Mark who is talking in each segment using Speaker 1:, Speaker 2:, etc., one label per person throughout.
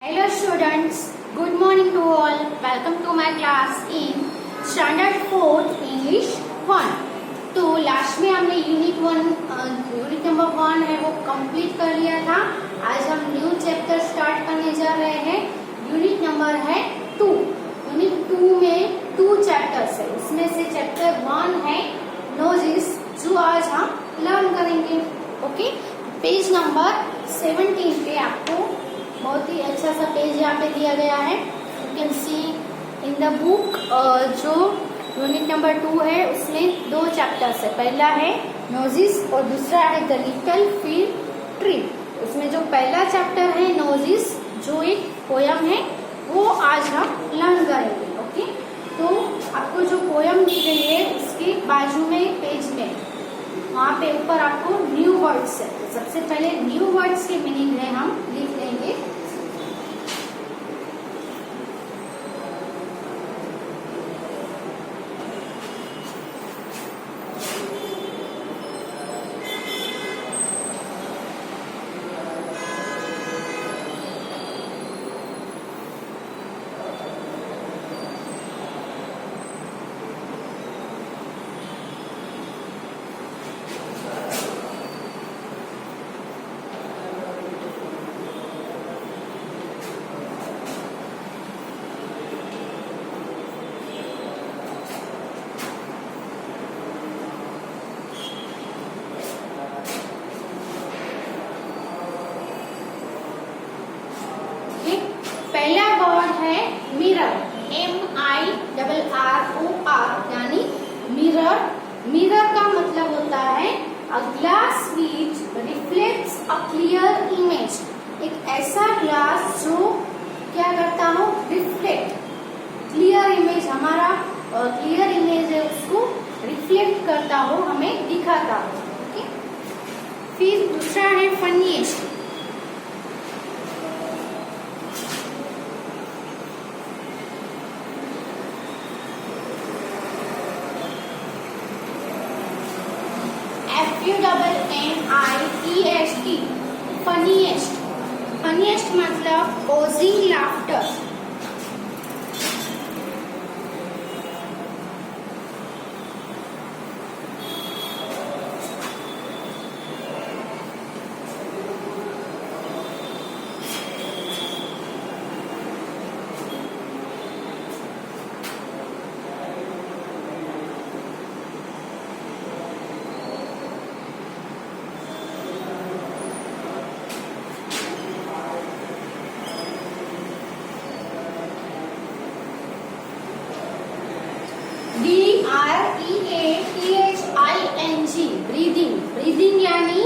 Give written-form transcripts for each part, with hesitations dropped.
Speaker 1: Hello students, good morning to all. Welcome to my class in Standard 4 English 1. तो last में हमने unit number 1 है वो complete कर लिया था. आज हम न्यू चैप्टर स्टार्ट करने जा रहे हैं. यूनिट नंबर है 2. यूनिट 2 में 2 चैप्टर्स है. उसमें से चैप्टर 1 है नोजिस जो आज हम लर्न करेंगे. ओके, पेज नंबर 17 पे आपको बहुत ही अच्छा सा पेज यहाँ पे दिया गया है. You can see in the book. जो यूनिट नंबर 2 है उसमें 2 चैप्टर्स है. पहला है नोजिस और दूसरा है द लिटिल फील्ड ट्री. उसमें जो पहला चैप्टर है नोजिस जो एक पोयम है वो आज हम लर्न करेंगे. ओके, तो आपको जो पोयम दी गई है उसके बाजू में पेज में वहाँ पे ऊपर आपको न्यू वर्ड्स है. तो सबसे पहले न्यू वर्ड्स के मीनिंग है हम लिख लेंगे. पहला वर्ड है मिरर. MIRROR यानी मिरर. मिरर का मतलब होता है a glass which reflects a clear image. एक ऐसा ग्लास जो क्या करता हो, रिफ्लेक्ट क्लियर इमेज. हमारा क्लियर इमेज है उसको रिफ्लेक्ट करता हो, हमें दिखाता हो. ओके, फिर दूसरा है फनीएस्ट. FUNNIEST. फनीएस्ट. फनीएस्ट मतलब causing laughter. BREATHING. Breathing. Breathing यानी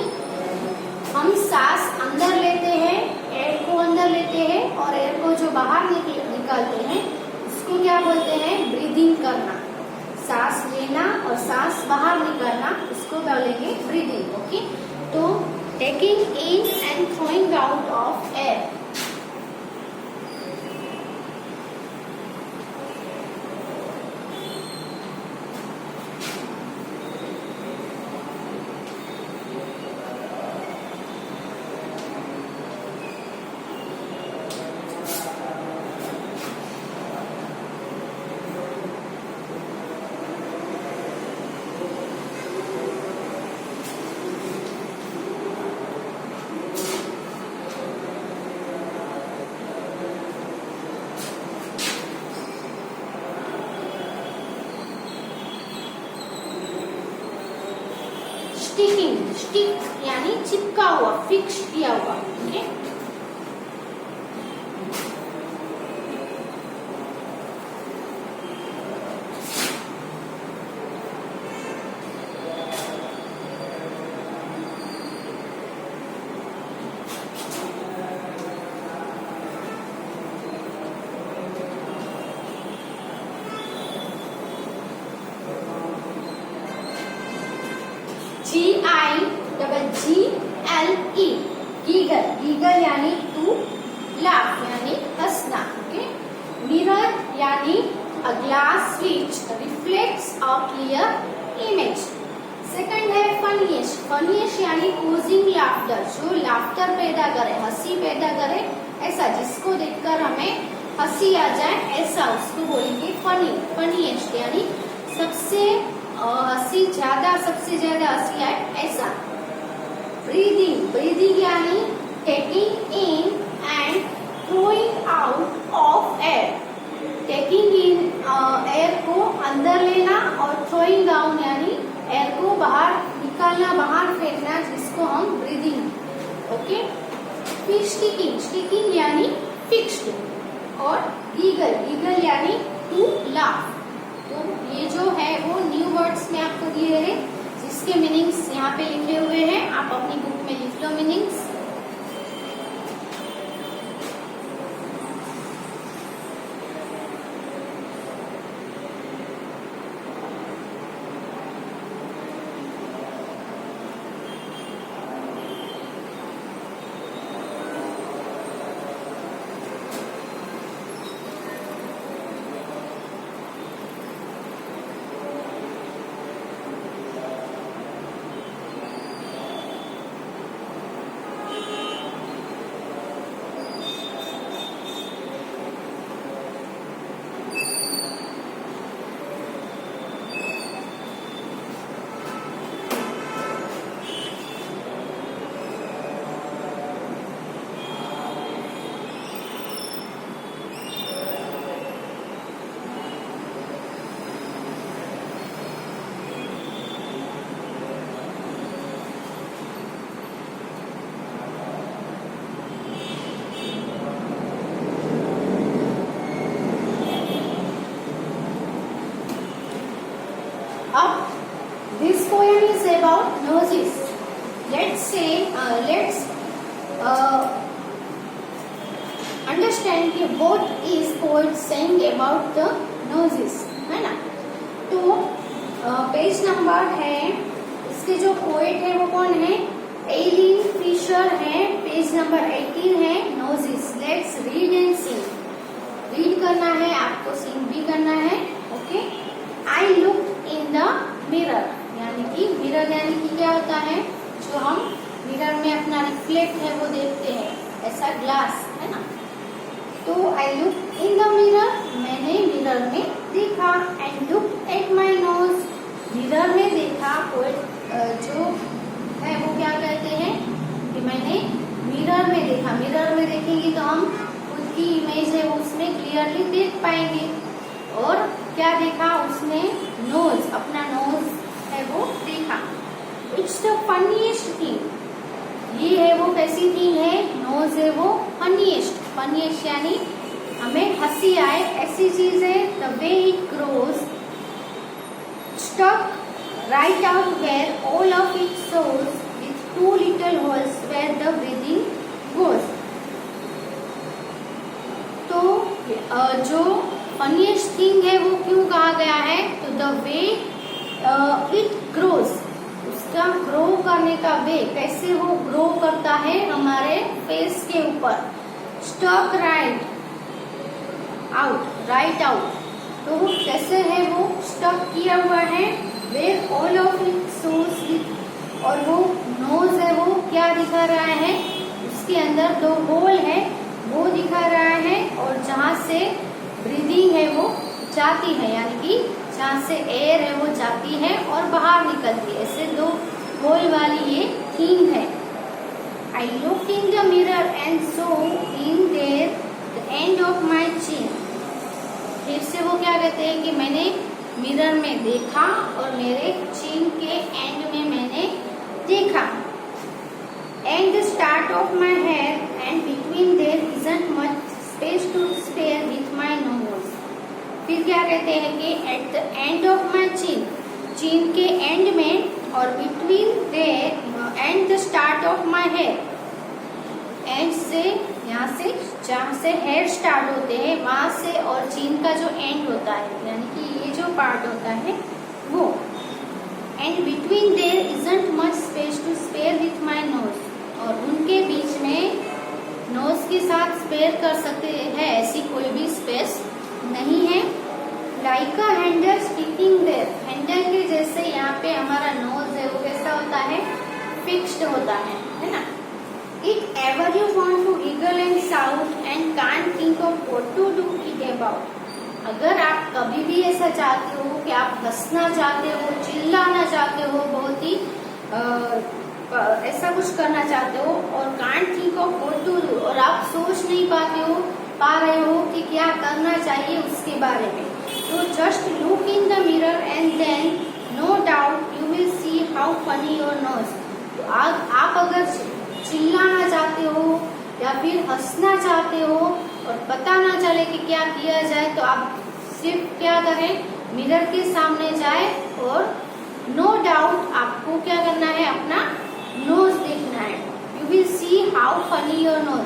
Speaker 1: हम सांस अंदर लेते हैं, एयर को अंदर लेते हैं और एयर को जो बाहर निकालते हैं उसको क्या बोलते हैं, ब्रीदिंग करना. सांस लेना और सांस बाहर निकालना उसको बोलेंगे ब्रीदिंग. ओके, तो taking in and throwing out of air. Sticking. Stick यानी चिपका हुआ, फिक्स किया हुआ. Okay, GIGGLE. गीगल. गीगल यानी टू लाफ यानी हंसना. ओके, मिरर यानी a glass which reflects a clear image. Second है फनीएस्ट. फनीएस्ट यानी कॉजिंग लाफ्टर, जो लाफ्टर पैदा करे, हंसी पैदा करे ऐसा जिसको देखकर हमें हंसी आ जाए, ऐसा उसको बोलेंगे फनी, फनीएस्ट, यानी सबसे हंसी ज्यादा, सबसे ज्यादा हंसी आए ऐसा। ब्रीदिंग, ब्रीदिंग यानी taking in and throwing out of air. Taking in air को अंदर लेना और थ्रोइंग डाउन यानी एयर को बाहर निकालना, बाहर फेंकना, जिसको हम ब्रीदिंग। ओके। फिर स्टिकिंग, स्टिकिंग यानी फिक्स्ड। और गीगल, गीगल यानी टू लाफ। तो ये जो है वो न्यू वर्ड्स में आपको दिए हैं, जिसके मीनिंग्स यहाँ पे लिखे हुए हैं। आप अपनी बुक में लिख लो meanings. This poem is about noses. Let's understand कि what is poet saying about the noses, है ना। तो पेज नंबर है, इसके जो पोएट है वो कौन है, एलिन फिशर है। पेज नंबर 18 है, noses. Let's read and Singh. Read करना है आपको, सिंग भी करना है। Okay. I look in the mirror, यानी कि मिरर यानी कि क्या होता है, जो हम मिरर में अपना रिफ्लेक्ट है वो देखते हैं, ऐसा ग्लास, है ना। तो आई लुक इन द मिरर, मैंने मिरर में देखा। And look at my nose, mirror में देखा। जो है वो क्या कहते हैं कि मैंने मिरर में देखा। मिरर में देखेंगे तो हम खुद की इमेज है वो उसमें क्लियरली देख पाएंगे। और क्या देखा उसने, नोज, अपना नोज है वो देखा। इट्स द फनीएस्ट थिंग, ये है वो कैसी थिंग है, नोज है वो फनीएस्ट। फनीएस्ट यानी हमें हंसी आए ऐसी चीज है। The way it grows stuck right out where all of it shows with two little holes where the breathing goes. तो जो फनीएस्ट थिंग है वो क्यों कहा गया है, तो द वे इट ग्रोज, उसका ग्रो करने का वे, कैसे वो ग्रो करता है हमारे फेस के ऊपर। Stuck right out, right out, तो कैसे है वो स्टक किया हुआ है, where all of it shows with, और वो नोज है वो क्या दिखा रहा है, उसके अंदर दो होल है वो दिखा रहा है। और जहाँ से ब्रीदिंग है वो जाती है, यानी कि जहाँ से एयर है वो जाती है और बाहर निकलती है, ऐसे दो होल वाली ये थिंग है। I look in the mirror and so in there the end of my chin. फिर से वो क्या कहते हैं कि मैंने मिरर में देखा और मेरे चिन के एंड में मैंने देखा। And the start of my hair and between there isn't much space to spare with my nose. फिर क्या कहते हैं कि at the end of my chin, chin के एंड में, और between there and the start of my hair, end से यहाँ से जहाँ से हेयर स्टार्ट होते हैं वहां से, और चिन का जो एंड होता है यानी कि ये जो पार्ट होता है वो। And between there isn't much space to spare with my nose, और उनके बीच में नोज के साथ स्पेयर कर सकते हैं ऐसी कोई भी स्पेस नहीं है। Like a handle sticking there, handle के जैसे यहाँ पे हमारा नोज है वो कैसा होता है, फिक्स्ड होता है ना। If ever you want to giggle and shout and can't think of what to do it about. अगर आप कभी भी ऐसा चाहते हो कि आप हंसना चाहते हो, चिल्लाना चाहते हो, बहुत ही ऐसा कुछ करना चाहते हो और can't think of what to do और आप सोच नहीं पा रहे हो कि क्या करना चाहिए उसके बारे में, तो just look in the mirror and then no doubt you will see how funny your nose. तो आप अगर चिल्लाना चाहते हो या फिर हंसना चाहते हो और पता ना चले कि क्या किया जाए, तो आप सिर्फ क्या करें, मिरर के सामने जाए और नो डाउट आपको क्या करना है, अपना नोज देखना है. You will see how funny your nose.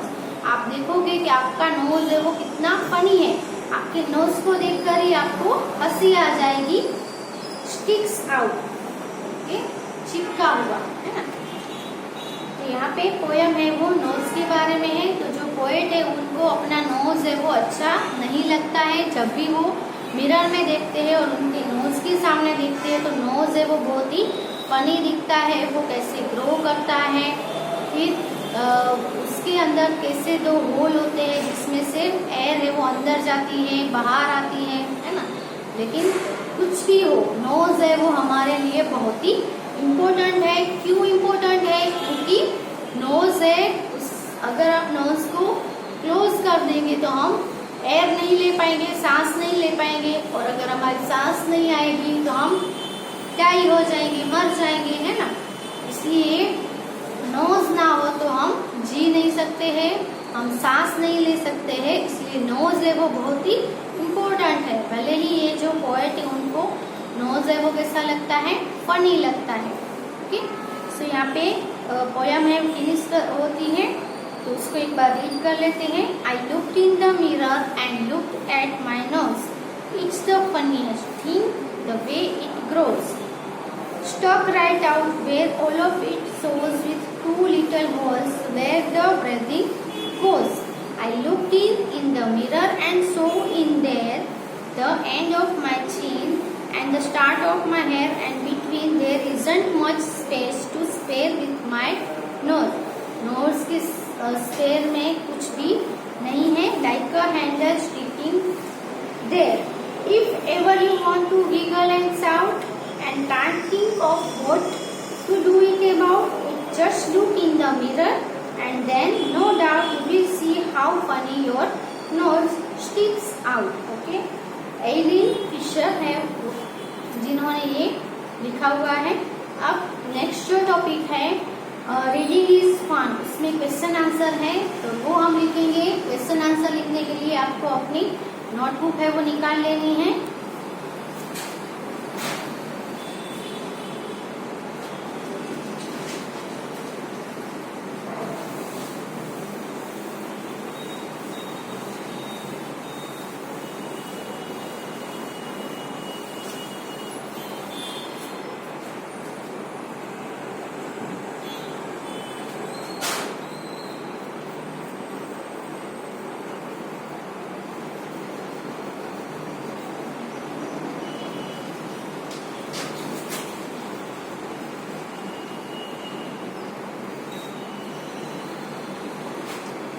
Speaker 1: आप देखोगे कि आपका नोज है वो कितना फनी है. आपके नोज को देखकर ही आपको हंसी आ जाएगी. स्टिक्स आउट, चिपका हुआ है ना. यहाँ पे पोयम है वो नोज के बारे में है. तो जो पोएट है उनको अपना नोज है वो अच्छा नहीं लगता है. जब भी वो मिरर में देखते हैं और उनके नोज के सामने देखते हैं तो नोज है वो बहुत ही फनी दिखता है. वो कैसे ग्रो करता है, फिर उसके अंदर कैसे 2 होल होते हैं जिसमें से एयर है वो अंदर जाती है, बाहर आती है ना. लेकिन कुछ भी हो, नोज है वो हमारे लिए बहुत ही इम्पोर्टेंट है. क्यों इम्पोर्टेंट है? क्योंकि नोज है, अगर आप नोज को क्लोज कर देंगे तो हम एयर नहीं ले पाएंगे, सांस नहीं ले पाएंगे. और अगर हमारी सांस नहीं आएगी तो हम क्या ही हो जाएंगे, मर जाएंगे, है ना. इसलिए नोज ना हो तो हम जी नहीं सकते हैं, हम सांस नहीं ले सकते हैं. इसलिए नोज है वो बहुत ही इम्पोर्टेंट है. भले ही ये जो पोएट है उनको नोज है वो कैसा लगता है, फनी लगता है. ओके, सो यहाँ पे पोयम है फिनिश होती है, तो उसको एक बार रीड कर लेते हैं. I looked in the mirror and looked at my nose. It's the funniest thing the way it grows. Stuck right out where all of it shows with 2 little holes where the breathing goes. I looked in the mirror and saw in there the end of my chin and the start of my hair, and between there isn't much space to spare with my nose. Nose के spare में कुछ भी नहीं है, like a handle sticking there. If ever you want to giggle and shout and can't think of what to do it about, just look in the mirror and then no doubt you will see how funny your nose sticks out. Okay, Aileen Fisher है जिन्होंने ये लिखा हुआ है. अब next जो topic है reading is fun, इसमें क्वेश्चन आंसर है, तो वो हम लिखेंगे. क्वेश्चन आंसर लिखने के लिए आपको अपनी नोटबुक है वो निकाल लेनी है.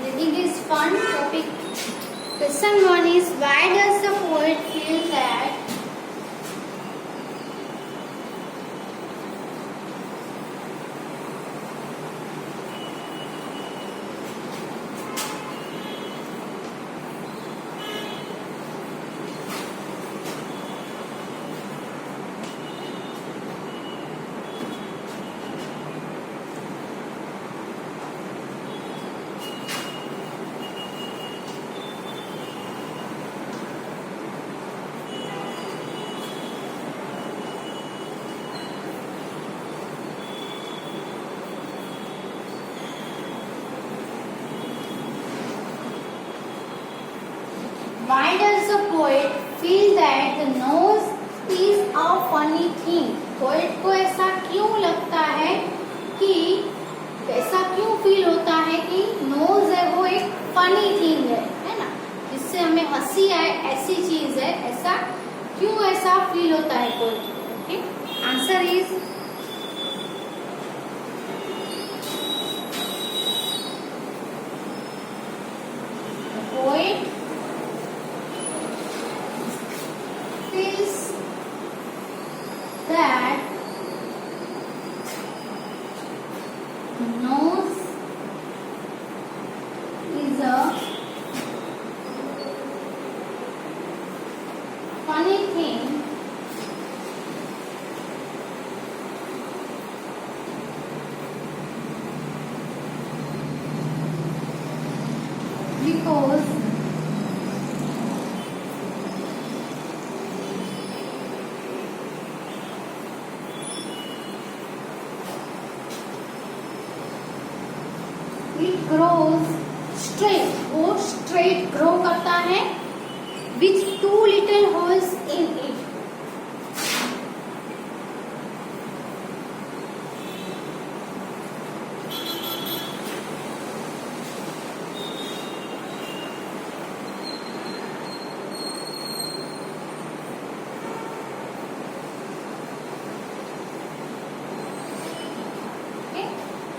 Speaker 1: Reading is fun topic. Question 1 is, why does the poet feel that why does the poet feel that the nose is a funny thing? Poet को ऐसा क्यों लगता है कि ऐसा क्यों फील होता है कि नोज है वो एक फनी थिंग है ना, जिससे हमें हंसी आए, ऐसी चीज है. ऐसा क्यों ऐसा फील होता है poet? Okay, answer is grows straight, वो स्ट्रेट ग्रो करता है with 2 little holes in it.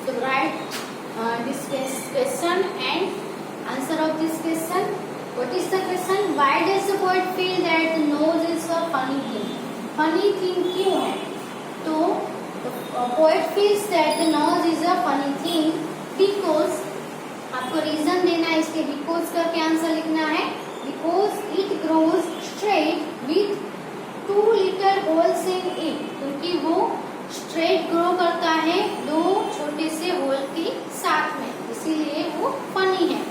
Speaker 1: So write this question and answer of this question. What is the question? Why does the poet feel that the nose is a funny thing? Funny thing क्यों है? तो the poet feels that the nose is a funny thing because, आपको reason देना है इसके, because करके answer लिखना है. Because it grows straight with 2 little holes in it. क्योंकि वो स्ट्रेट ग्रो करता है 2 छोटे से होल के साथ में, इसीलिए वो फनी है.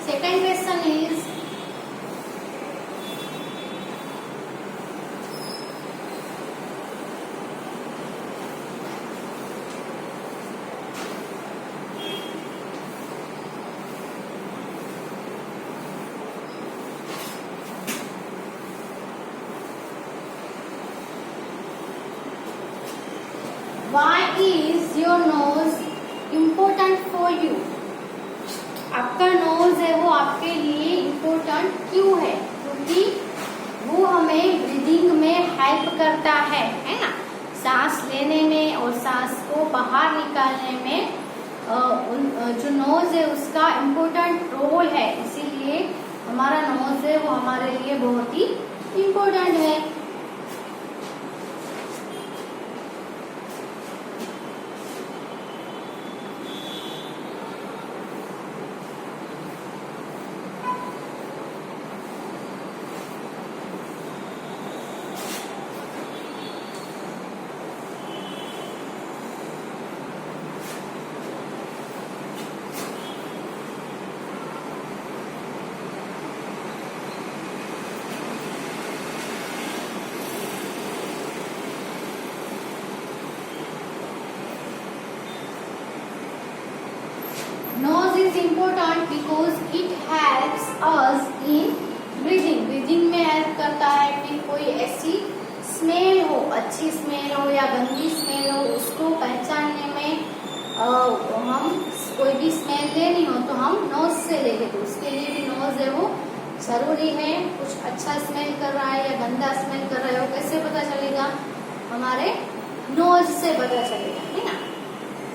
Speaker 1: Second question is, why is your nose important for you? आपका नोज है वो आपके लिए इम्पोर्टेंट क्यों है? क्योंकि वो हमें ब्रीदिंग में हेल्प करता है ना, सांस लेने में और सांस को बाहर निकालने में जो नोज है उसका इम्पोर्टेंट रोल है, इसीलिए हमारा नोज है वो हमारे लिए बहुत ही इम्पोर्टेंट है. Nose is important because it helps us in breathing. Breathing में हेल्प करता है. फिर कोई ऐसी स्मेल हो, अच्छी स्मेल हो या गंदी स्मेल हो, उसको पहचानने में हम कोई भी स्मेल लेनी हो तो हम नोज से लेंगे. तो उसके लिए भी नोज है वो जरूरी है. कुछ अच्छा स्मेल कर रहा है या गंदा स्मेल कर रहा है वो कैसे पता चलेगा? हमारे नोज से पता चलेगा, है ना.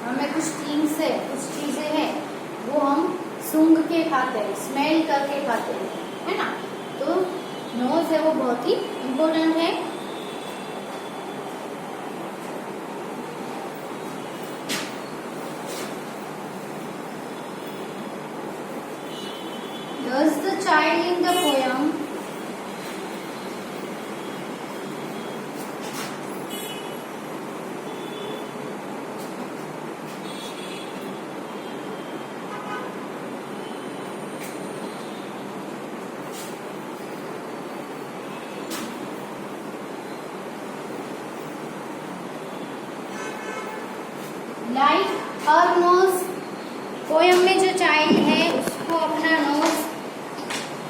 Speaker 1: हमें कुछ थिंग्स है, कुछ चीजें हैं वो हम सूंघ के खाते हैं, स्मेल करके खाते हैं, है ना. तो नोज है वो बहुत ही इम्पोर्टेंट है. Does the child in the poem like her nose? Poem में जो चाइल्ड है उसको अपना नोज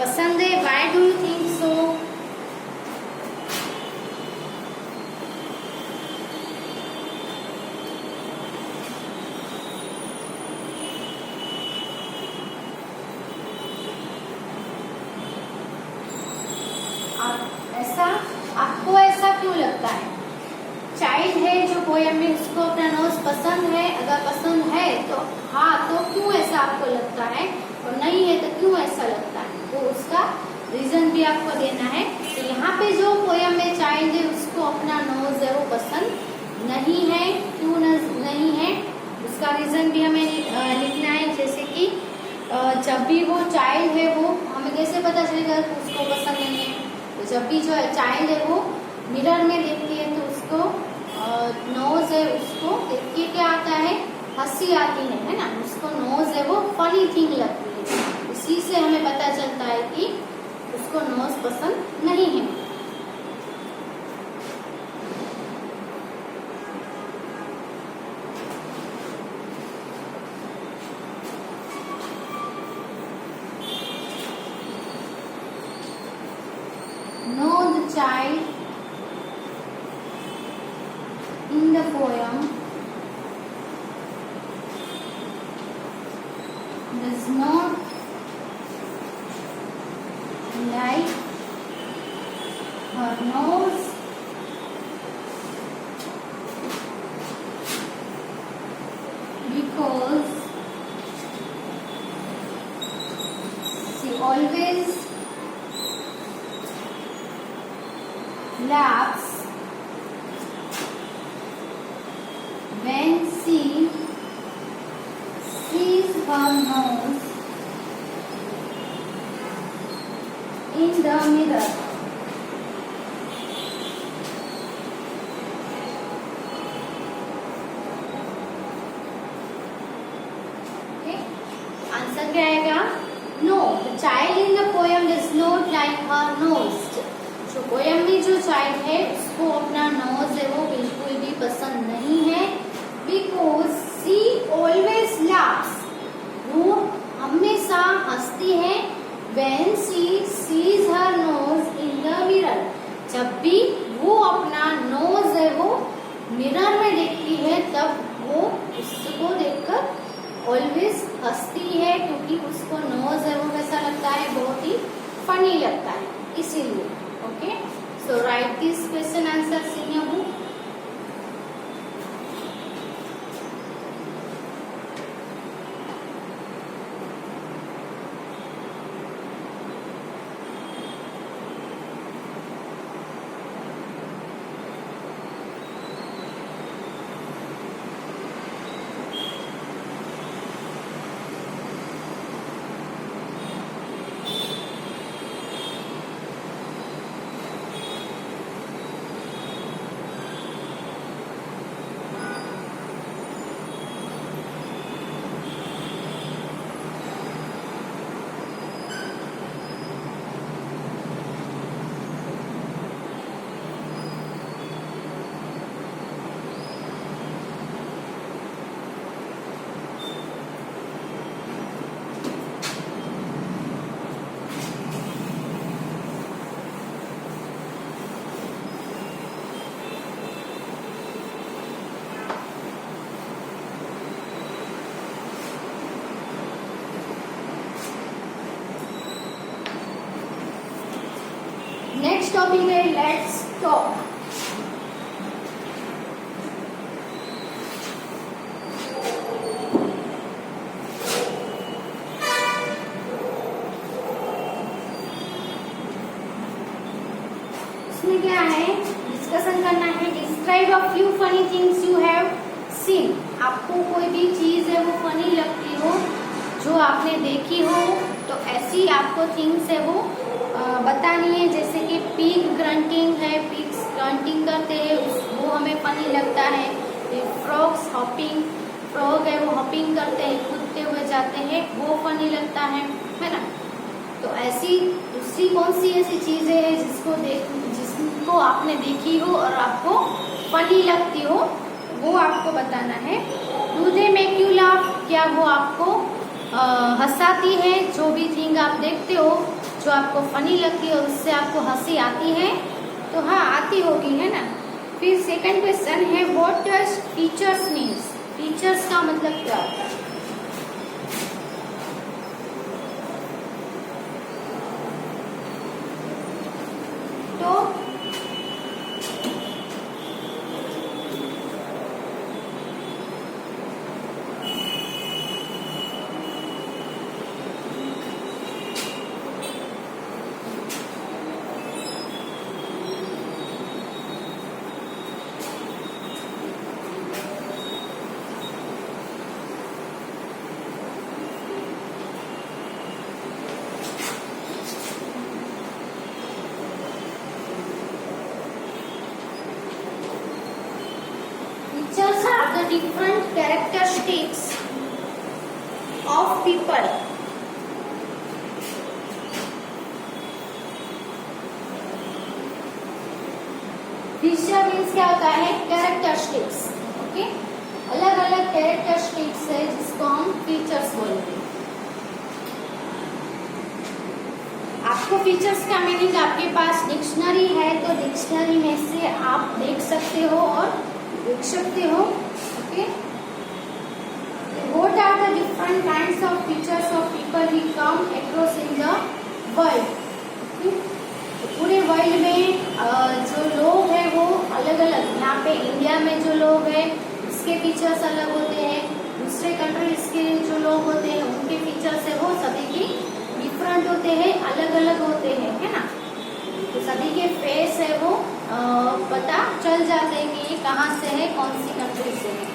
Speaker 1: पसंद है. Why do you think so? Child है जो पोयम में, उसको अपना नोज पसंद है, अगर पसंद है तो हाँ तो क्यों ऐसा आपको लगता है, और नहीं है तो क्यों ऐसा लगता है, तो उसका रीजन भी आपको देना है। तो यहाँ पे जो पोयम में चाइल्ड है उसको अपना नोज है वो पसंद नहीं है, क्यों नहीं है उसका रीजन भी हमें लिखना है। जैसे कि जब भी वो चाइल्ड है, वो हमें कैसे पता चलेगा कि उसको पसंद नहीं है, तो जब भी जो चाइल्ड है वो मिरर में देखती है तो उसको नोज है, उसको देख के क्या आता है, हंसी आती है ना, उसको नोज है वो फनी थिंग लगती है। इसी से हमें पता चलता है कि उसको नोज पसंद नहीं है। No, the child in the poem does not like her nose because she always laughs when she sees her nose in the mirror. Okay, answer क्या आएगा? No, the child in the poem does not like her nose. जो poem में जो child है उसको अपना knows है वो बिल्कुल भी पसंद नहीं है, बिकॉज शी ऑलवेज लाफ्स, वो हमेशा हंसती है, when she sees her nose in the mirror, जब भी वो अपना नोज है वो मिरर में देखती है तब वो उसको देखकर ऑलवेज हंसती है, क्योंकि उसको नोज है वो कैसा लगता है, बहुत ही फनी लगता है, इसीलिए। Okay, so write this question answers in your book. Next topic है लेट्स टॉक। इसमें क्या है, डिस्कशन करना है। Describe a few funny things you have seen. आपको कोई भी चीज है वो फनी लगती हो, जो आपने देखी हो, तो ऐसी आपको थिंग्स है वो बतानी है। जैसे कि पिग ग्रंटिंग है, पिग्स ग्रंटिंग करते हैं, वो हमें फनी लगता है। फ्रॉग्स हॉपिंग, फ्रॉग है वो हॉपिंग करते हैं, कूदते हुए जाते हैं, वो फनी लगता है ना। तो ऐसी दूसरी कौन सी ऐसी चीजें हैं जिसको आपने देखी हो और आपको फनी लगती हो, वो आपको बताना है। Do they make you laugh, क्या वो आपको हंसाती है? जो भी थिंग आप देखते हो जो आपको फनी लगती है, उससे आपको हंसी आती है? तो हाँ, आती होगी, है ना। फिर सेकंड क्वेश्चन है what does features means. Features का मतलब क्या होता है? तो different characteristics of people. Feature means क्या होता है? कैरेक्टरिस्टिक्स. ओके, अलग अलग कैरेक्टरिस्टिक्स है जिसको हम फीचर्स बोलते हैं. आपको फीचर्स का मीनिंग आपके पास डिक्शनरी है तो डिक्शनरी में से आप देख सकते हो और लिख सकते हो. Okay, what are the different kinds of features of people we come across in the world. पूरे वर्ल्ड में जो लोग हैं वो अलग अलग, यहाँ पे इंडिया में जो लोग हैं उसके फीचर्स अलग होते हैं, दूसरे कंट्रीज के जो लोग होते हैं उनके फीचर्स है वो सभी के डिफरेंट होते हैं, अलग अलग होते हैं, है ना. तो सभी के फेस है वो पता चल जाते हैं कि ये कहाँ से है, कौन सी कंट्री से है.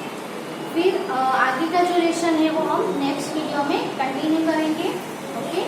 Speaker 1: फिर आगे का जो लेसन है वो हम नेक्स्ट वीडियो में कंटिन्यू करेंगे. ओके.